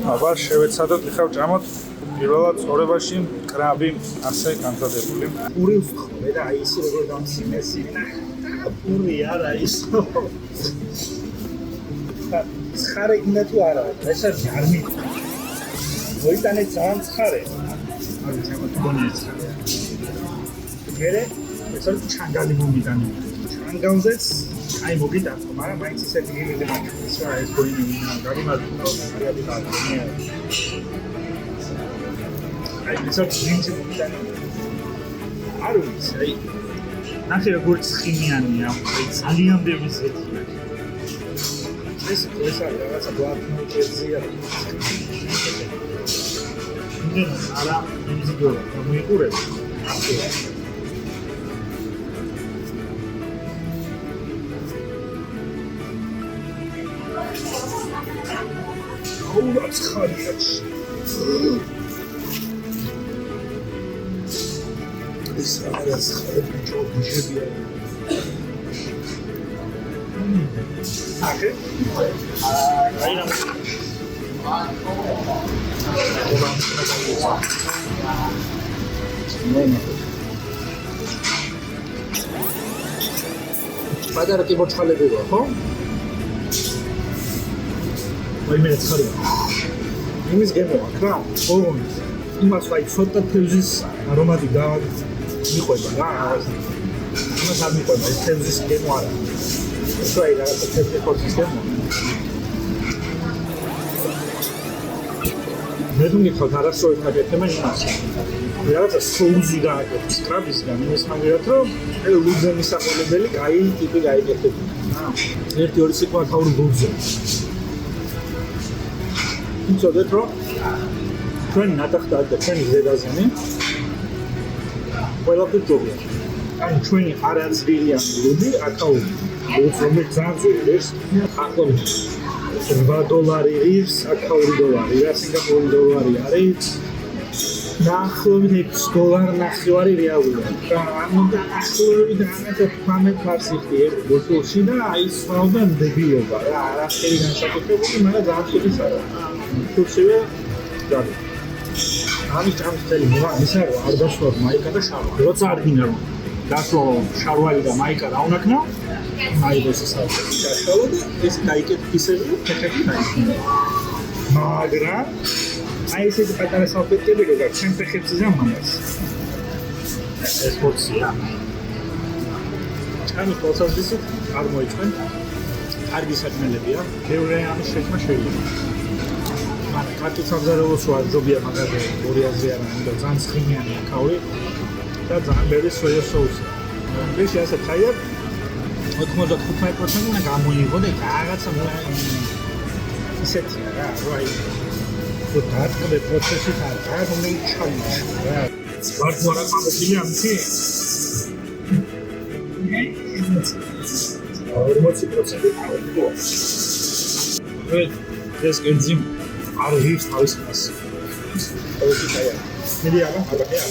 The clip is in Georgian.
აბა შევეცადოთ ხავ ჭამოთ პირველად წორებაში კრაბი ასე განზადებული. პური ვსხმე და აი ისე როგორ დამსინესი. პური არა ისო. ცხარე გინდა თუ არა? ეს არ მიყვა. მოიტანე ძალიან ცხარე. აი ჩემო თქონია ცხარე. მერე ეს არის ჩანგალი მომიტანე. ჩანგალზეც აი მოგიტანო, მაგრამ მაინც ისეთი გიმიდი მაქვს რა ეს გოინინა გამიმართო რეალიტეტია. აი ეს არის ძინჭი მომიტანე. არ ვიცი, აი ნახე როგორც ხიმიანია, აი ძალიან ბევრი ზეთია. ეს არის რაღაცა ბლატმოჭერზია. არა, იმზიდო, მოიყურებს. აუაც ხარიაჩ. ეს არის ხარები ჯობიებია. აკე? აი რა. პატარა კიბოჩხალები ვარ, ხო? ვაი მე ცხარი. იმის გემო აქვს რა? ხო. იმას ვაი ცოტა თევზის არომატი მიყვება რა. იმას არ მიყვება, ეს თევზის გემო არა. ეს ვაი რაღაცა თევზის ხორცის გემო. მე თუ მიხოთ არასოდეს მაგეთემა იმას. რაღაცა სოუზი გააკეთეს კრაბისგან, იმის მაგერად რომ ლუძე მისაყოლებელი კაი ტიპი გაიგეთებინა. ერთი ორი სიტყვა თავი ლუძე. იცოდეთ რომ ჩვენ ნატახტა და ჩვენი ზედაზენი ყველაფერი ჯობია. ანუ ჩვენი არაცრილია ლუდი აკაუნტი. რომელიც ძალიან ძვირს ახლა $8 ის $8 რა სინგაპურის დოლარი არის დაახლოებით $6 ნახევარი რეალია. ანუ დაახლოებით ამათ ფარსიხი ბოთოლში და აი სხვაობა დებიობა რა არაფერი განსაკუთრებული, მაგრამ ძალიან ცუდის არა. თუმცა დადი. ამის ჭამსელი ის არა არ გასვლა მაიკა და შარვა. როცა არ გინდა რომ გასვლა შარვალი და მაიკა რა უნაკნა? აი ეს საშუალო და ეს დაიკეთ ისევ ფეხები დაიქნა. მაგრამ აი ესეთი პატარა სალფეტკები როგორ ჩემ ფეხებზე ზამანას. ეს ფორცია. ჩამი პროცესით არ მოიწვენ. კარგი საქმეებია. ბევრი ამის შექმნა შეიძლება. მაგრამ კარტი სამზარეულოს ვარ ჯობია მაგაზე 200-ზე არა, უნდა ძალიან ცხიმიანია ქავრი და ძალიან ბევრი სოია соуსი. ეს ასე ხაიარ 95% უნდა გამოიღო და რაღაცა ისეთია რა, აი თუ დაწყებე პროცესით არ უნდა ჩაიჩო რა. ვარ თუ არა გამოფილი ამისი? 40% აუგო. ეს კენძიმ არ ღირს თავის მას. ოქი დაია. მე არა, მაგათია.